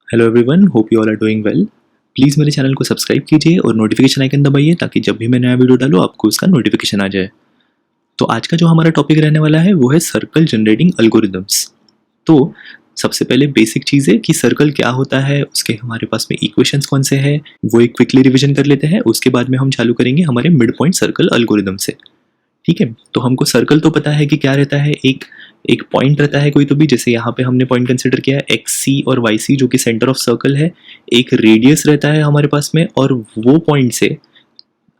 Hello everyone, hope you all are doing well. Please मेरे channel को subscribe कीजिए और नोटिफिकेशन आइकन दबाइए ताकि जब भी मैं नया वीडियो डालूँ आपको उसका नोटिफिकेशन आ जाए। तो आज का जो हमारा टॉपिक रहने वाला है वो है सर्कल जनरेटिंग एल्गोरिदम्स। तो सबसे पहले बेसिक चीज़ है कि सर्कल क्या होता है, उसके हमारे पास में इक्वेशंस कौन से हैं, वो एक क्विकली रिवीजन कर लेते हैं। उसके बाद में हम चालू करेंगे हमारे मिड पॉइंट सर्कल एल्गोरिदम से। ठीक है, तो हमको सर्कल तो पता है कि क्या रहता है। एक एक पॉइंट रहता है कोई तो भी, जैसे यहाँ पे हमने पॉइंट कंसिडर किया है एक्स सी और वाई सी जो कि सेंटर ऑफ सर्कल है। एक रेडियस रहता है हमारे पास में, और वो पॉइंट से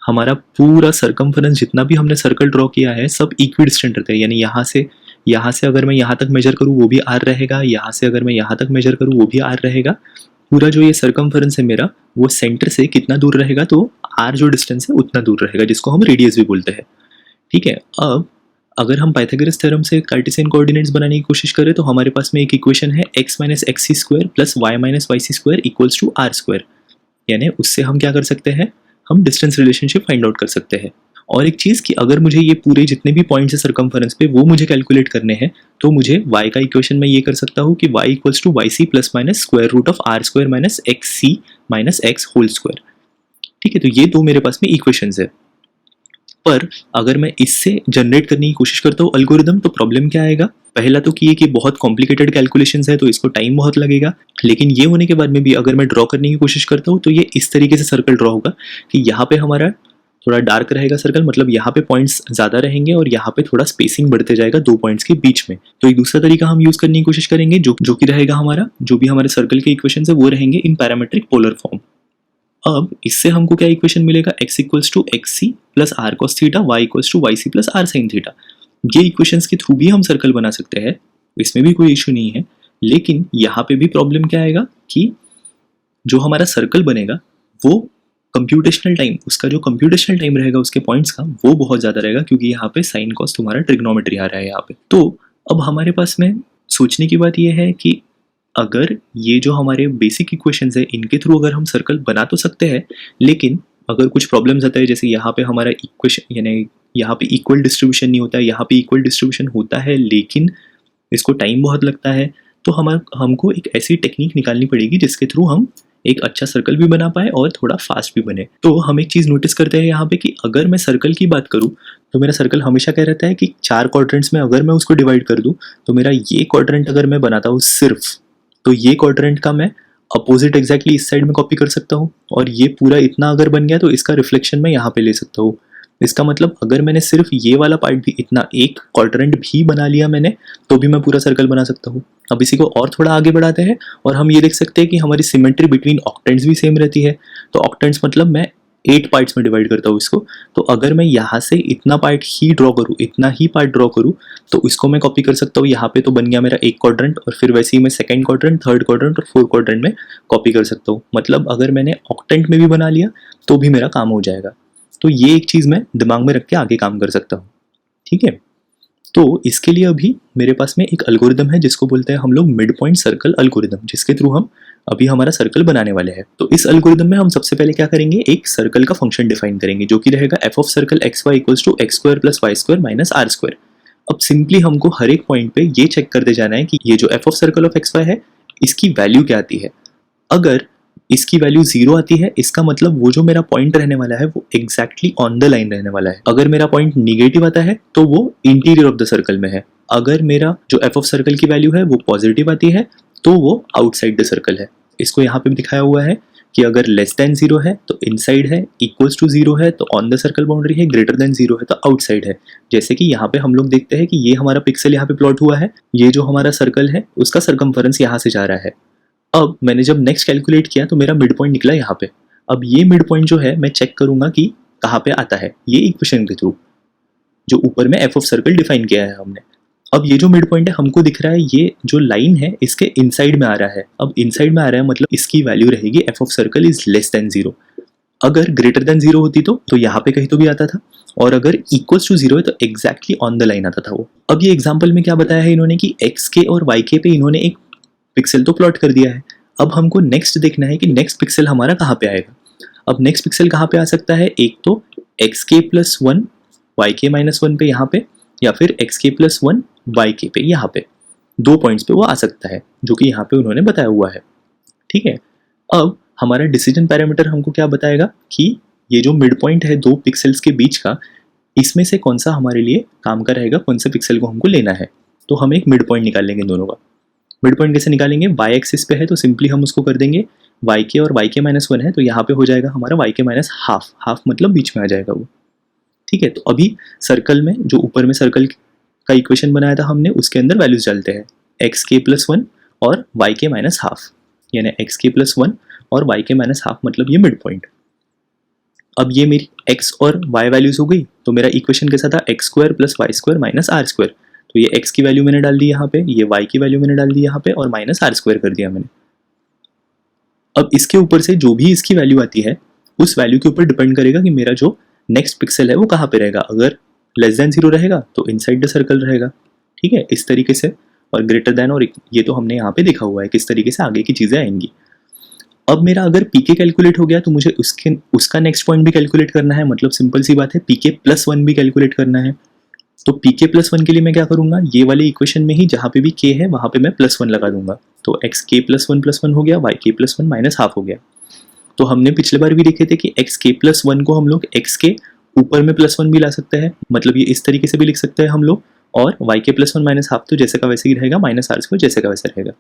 हमारा पूरा सरकमफेरेंस जितना भी हमने सर्कल ड्रॉ किया है सब इक्वी डिस्टेंट रहता है। यानी यहाँ से अगर मैं यहाँ तक मेजर करूँ वो भी आर रहेगा, यहाँ से अगर मैं यहाँ तक मेजर करूँ वो भी आर रहेगा। पूरा जो ये सरकमफेरेंस है मेरा वो सेंटर से कितना दूर रहेगा, तो आर जो डिस्टेंस है उतना दूर रहेगा, जिसको हम रेडियस भी बोलते हैं। ठीक है, अब अगर हम पाइथागोरस थ्योरम से कार्टेशियन कोऑर्डिनेट्स बनाने की कोशिश करें तो हमारे पास में एक इक्वेशन है x minus x c square plus y minus y c square equals to r square. यानी उससे हम क्या कर सकते हैं, हम डिस्टेंस रिलेशनशिप फाइंड आउट कर सकते हैं। और एक चीज़ कि अगर मुझे ये पूरे जितने भी पॉइंट्स है सरकमफेरेंस पे वो मुझे कैलकुलेट करने हैं, तो मुझे y का इक्वेशन में ये कर सकता हूँ कि y equals to y c plus minus square root of r square minus x c minus x whole square. ठीक है, तो ये दो मेरे पास में इक्वेशंस है। पर अगर मैं इससे जनरेट करने की कोशिश करता हूँ एल्गोरिदम, तो प्रॉब्लम क्या आएगा। पहला तो कि बहुत कॉम्प्लिकेटेड कैलकुलेशंस है तो इसको टाइम बहुत लगेगा। लेकिन ये होने के बाद में भी अगर मैं ड्रॉ करने की कोशिश करता हूँ तो ये इस तरीके से सर्कल ड्रॉ होगा कि यहाँ पे हमारा थोड़ा डार्क रहेगा सर्कल, मतलब यहाँ पे पॉइंट्स ज़्यादा रहेंगे और यहाँ पे थोड़ा स्पेसिंग बढ़ते जाएगा दो पॉइंट्स के बीच में। तो एक दूसरा तरीका हम यूज़ करने की कोशिश करेंगे जो कि रहेगा हमारा, जो भी हमारे सर्कल के इक्वेशन है वो रहेंगे इन पैरामेट्रिक पोलर फॉर्म। अब इससे हमको क्या इक्वेशन मिलेगा, x equals to x c plus r cos theta, y equals to y c plus r sine theta. ये इक्वेशंस के थ्रू भी हम सर्कल बना सकते हैं, इसमें भी कोई इशू नहीं है। लेकिन यहाँ पे भी प्रॉब्लम क्या आएगा कि जो हमारा सर्कल बनेगा वो कंप्यूटेशनल टाइम, उसका जो कंप्यूटेशनल टाइम रहेगा उसके पॉइंट्स का वो बहुत ज़्यादा रहेगा, क्योंकि यहाँ पे साइन कॉस तुम्हारा ट्रिग्नोमेट्री आ रहा है यहाँ पे। तो अब हमारे पास में सोचने की बात यह है कि अगर ये जो हमारे बेसिक इक्वेशंस है इनके थ्रू अगर हम सर्कल बना तो सकते हैं, लेकिन अगर कुछ प्रॉब्लम्स आता है, जैसे यहाँ पे हमारा इक्वेशन यानी यहाँ पे इक्वल डिस्ट्रीब्यूशन नहीं होता है, यहाँ पे इक्वल डिस्ट्रीब्यूशन होता है लेकिन इसको टाइम बहुत लगता है, तो हमको एक ऐसी टेक्निक निकालनी पड़ेगी जिसके थ्रू हम एक अच्छा सर्कल भी बना पाए और थोड़ा फास्ट भी बने। तो हम एक चीज़ नोटिस करते हैं यहाँ पे कि अगर मैं सर्कल की बात करूँ तो मेरा सर्कल हमेशा क्या रहता है कि 4 क्वाड्रेंट्स में अगर मैं उसको डिवाइड कर दूँ, तो मेरा ये क्वाड्रेंट अगर मैं बनाता हूँ सिर्फ, तो ये क्वाड्रेंट का मैं अपोजिट एग्जैक्टली इस साइड में कॉपी कर सकता हूँ, और ये पूरा इतना अगर बन गया तो इसका रिफ्लेक्शन मैं यहाँ पे ले सकता हूँ। इसका मतलब अगर मैंने सिर्फ ये वाला पार्ट भी इतना एक क्वाड्रेंट भी बना लिया मैंने, तो भी मैं पूरा सर्कल बना सकता हूँ। अब इसी को और थोड़ा आगे बढ़ाते हैं और हम ये देख सकते हैं कि हमारी सिमेट्री बिटवीन ऑक्टेंट्स भी सेम रहती है। तो ऑक्टेंट्स मतलब मैं 8 पार्ट्स में डिवाइड करता हूँ इसको, तो अगर मैं यहाँ से इतना पार्ट ही ड्रॉ करूँ, इतना ही पार्ट ड्रॉ करूँ, तो इसको मैं कॉपी कर सकता हूँ यहाँ पे। तो बन गया मेरा एक क्वाड्रेंट, और फिर वैसे ही मैं सेकंड क्वाड्रेंट, थर्ड क्वाड्रेंट और फोर्थ क्वाड्रेंट में कॉपी कर सकता हूँ। मतलब अगर मैंने ऑक्टेंट में भी बना लिया तो भी मेरा काम हो जाएगा। तो ये एक चीज़ मैं दिमाग में रख के आगे काम कर सकता हूँ। ठीक है, तो इसके लिए अभी मेरे पास में एक एल्गोरिदम है जिसको बोलते हैं हम लोग मिड पॉइंट सर्कल एल्गोरिदम, जिसके थ्रू हम अभी हमारा सर्कल बनाने वाले हैं। तो इस एल्गोरिदम में हम सबसे पहले क्या करेंगे, एक सर्कल का फंक्शन डिफाइन करेंगे जो कि रहेगा f of circle x y equals to x square plus y square minus r square. अब सिंपली हमको हर एक पॉइंट पे ये चेक करते जाना है कि ये जो f of circle of x y है इसकी वैल्यू क्या आती है। अगर इसकी वैल्यू 0 आती है, इसका मतलब वो जो मेरा पॉइंट रहने वाला है वो एग्जैक्टली ऑन द लाइन रहने वाला है। अगर मेरा पॉइंट निगेटिव आता है तो वो इंटीरियर ऑफ द सर्कल में है। अगर मेरा जो एफ ऑफ सर्कल की वैल्यू है वो पॉजिटिव आती है तो वो आउटसाइड द सर्कल है। इसको यहाँ पे भी दिखाया हुआ है कि अगर लेस देन 0 है तो इनसाइड है, इक्वल्स टू 0 है तो ऑन द सर्कल बाउंड्री है, ग्रेटर देन 0 है तो आउटसाइड है। जैसे कि यहाँ पे हम लोग देखते हैं कि ये हमारा पिक्सल यहाँ पे प्लॉट हुआ है, ये जो हमारा सर्कल है उसका सरकमफेरेंस यहाँ से जा रहा है। अब मैंने जब नेक्स्ट कैलकुलेट किया तो मेरा मिड पॉइंट निकला यहाँ पे। अब ये मिड पॉइंट जो है मैं चेक करूंगा कि कहाँ पे आता है, ये इक्वेशन के थ्रू जो ऊपर में एफ ऑफ सर्कल डिफाइन किया है हमने। अब ये जो मिड पॉइंट है हमको दिख रहा है, ये जो लाइन है इसके इनसाइड में आ रहा है। अब इनसाइड में आ रहा है मतलब इसकी वैल्यू रहेगी F of circle is less than 0। अगर ग्रेटर देन 0 होती तो यहाँ पे कहीं तो भी आता था, और अगर इक्वल्स टू 0 है तो एग्जैक्टली ऑन द लाइन आता था वो। अब ये एग्जाम्पल में क्या बताया है इन्होंने कि एक्स के और वाई के पे इन्होंने एक पिक्सल तो प्लॉट कर दिया है। अब हमको नेक्स्ट देखना है कि नेक्स्ट पिक्सल हमारा कहाँ पे आएगा। अब नेक्स्ट पिक्सल कहाँ पे आ सकता है, एक तो एक्स के प्लस 1 वाई के माइनस 1 पे यहाँ पे, या फिर एक्स के प्लस 1 वाई के पे यहाँ पे। दो पॉइंट्स पे वो आ सकता है जो कि यहाँ पे उन्होंने बताया हुआ है। ठीक है। अब हमारा डिसीजन पैरामीटर हमको क्या बताएगा कि ये जो मिड पॉइंट है दो पिक्सल्स के बीच का, इसमें से कौन सा हमारे लिए काम का रहेगा, कौन से पिक्सल को हमको लेना है। तो हम एक मिड पॉइंट निकाल लेंगे दोनों का। मिड पॉइंट कैसे निकालेंगे, वाई एक्सिस पे है तो सिंपली हम उसको कर देंगे वाई के, और वाई के -1 है तो यहाँ पे हो जाएगा हमारा वाई के माइनस हाफ, हाफ मतलब बीच में आ जाएगा वो। ठीक है, तो अभी सर्कल में जो ऊपर में सर्कल का इक्वेशन बनाया था हमने, उसके अंदर वैल्यूज डालते हैं एक्स के प्लस 1 और वाई के माइनस हाफ, यानी एक्स के प्लस 1 और वाई के माइनस हाफ मतलब ये मिड पॉइंट। अब ये मेरी x और y वैल्यूज हो गई, तो मेरा इक्वेशन कैसा था, x square plus y square minus r square. तो ये x की वैल्यू मैंने डाल दी यहाँ पे, ये y की वैल्यू मैंने डाल दी यहाँ पे, और माइनस आर स्क्वायर कर दिया मैंने। अब इसके ऊपर से जो भी इसकी वैल्यू आती है उस वैल्यू के ऊपर डिपेंड करेगा कि मेरा जो नेक्स्ट पिक्सल है वो कहाँ पे रहेगा। अगर लेस देन 0 रहेगा तो इनसाइड द सर्कल रहेगा, ठीक है, इस तरीके से। और ग्रेटर देन, और ये तो हमने यहाँ पे देखा हुआ है किस तरीके से आगे की चीज़ें आएंगी। अब मेरा अगर पीके कैलकुलेट हो गया तो मुझे उसका नेक्स्ट पॉइंट भी कैलकुलेट करना है, मतलब सिंपल सी बात है, पीके प्लस 1 भी कैलकुलेट करना है। तो पीके प्लस 1 के लिए मैं क्या करूंगा, ये वाले इक्वेशन में ही जहाँ पे भी के है वहाँ पे मैं प्लस 1 लगा दूंगा। तो एक्स के प्लस 1 हो गया, वाई के प्लस 1 माइनस हाफ हो गया। तो हमने पिछले बार भी देखे थे कि एक्स के प्लस 1 को हम लोग एक्स के ऊपर में प्लस 1 भी ला सकते हैं, मतलब ये इस तरीके से भी लिख सकते हैं हम लोग। और वाई के प्लस 1 माइनस हाफ तो जैसे का वैसे ही रहेगा, माइनस आर स्क्वायर जैसे का वैसे रहेगा।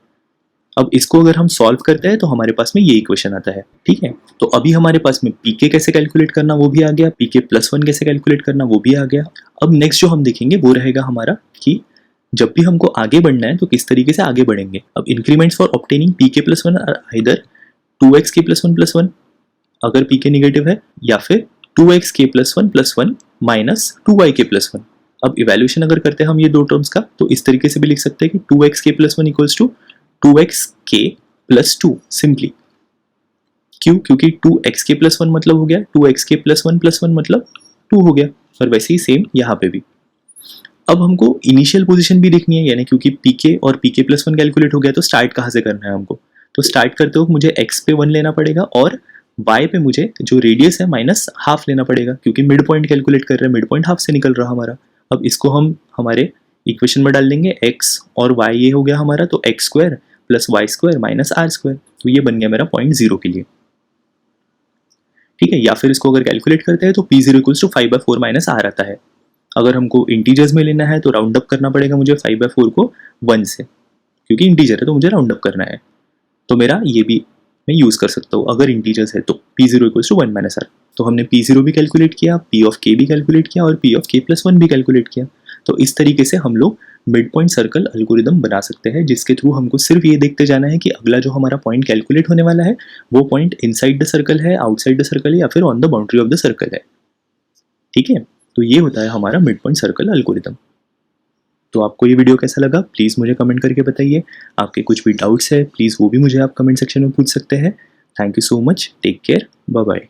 अब इसको अगर हम सॉल्व करते हैं तो हमारे पास में ये इक्वेशन आता है, ठीक है। तो अभी हमारे पास में पीके कैसे कैलकुलेट करना वो भी आ गया, पीके प्लस 1 कैसे कैलकुलेट करना वो भी आ गया। अब नेक्स्ट जो हम देखेंगे वो रहेगा हमारा कि जब भी हमको आगे बढ़ना है तो किस तरीके से आगे बढ़ेंगे। अब increments for obtaining PK plus 1 are either 2x के प्लस 1 अगर पीके निगेटिव है, या फिर 2x के प्लस 1 माइनस 2y के प्लस 1। अब इवेल्यूशन अगर करते हैं हम ये दो टर्म्स का तो इस तरीके से भी लिख सकते हैं कि 2x के प्लस 1 इक्वल्स टू 2x के प्लस 2 सिंपली। क्यों, क्योंकि 2x के प्लस 1 मतलब हो गया 2x के प्लस 1 मतलब 2 हो गया। और वैसे ही सेम यहाँ पे भी। अब हमको इनिशियल पोजीशन भी देखनी है, यानी क्योंकि pk और pk प्लस 1 कैलकुलेट हो गया तो स्टार्ट कहाँ से करना है हमको। तो स्टार्ट करते वक्त मुझे x पे 1 लेना पड़ेगा और y पे मुझे जो रेडियस है माइनस हाफ लेना पड़ेगा, क्योंकि मिड पॉइंट कैलकुलेट कर रहे हैं, मिड पॉइंट हाफ से निकल रहा हमारा। अब इसको हम हमारे इक्वेशन में डाल देंगे, x और y ये हो गया हमारा, तो x square plus y square minus r square. तो ये बन गया मेरा पॉइंट 0 के लिए, ठीक है। या फिर इसको अगर कैलकुलेट करते हैं तो p0 equals to 5/4 minus are आता है। अगर हमको इंटीजर्स में लेना है तो राउंड अप करना पड़ेगा मुझे 5/4 को 1 से, क्योंकि इंटीजर है तो मुझे राउंड अप करना है। तो मेरा ये भी मैं यूज़ कर सकता हूँ, अगर इंटीजर्स है तो p0 equals to 1 minus are. तो हमने p0 भी कैलकुलेट किया, p ऑफ k भी कैलकुलेट किया और p ऑफ k प्लस 1 भी कैलकुलेट किया। तो इस तरीके से हम लोग मिड पॉइंट सर्कल एल्गोरिदम बना सकते हैं, जिसके थ्रू हमको सिर्फ ये देखते जाना है कि अगला जो हमारा पॉइंट कैलकुलेट होने वाला है वो पॉइंट इनसाइड द सर्कल है, आउटसाइड द सर्कल है, या फिर on the boundary of the circle है, ठीक है। तो ये होता है हमारा मिड पॉइंट सर्कल एल्गोरिदम। तो आपको ये वीडियो कैसा लगा प्लीज़ मुझे कमेंट करके बताइए। आपके कुछ भी डाउट्स है प्लीज़ वो भी मुझे आप कमेंट सेक्शन में पूछ सकते हैं। Thank you so much, take care, bye bye.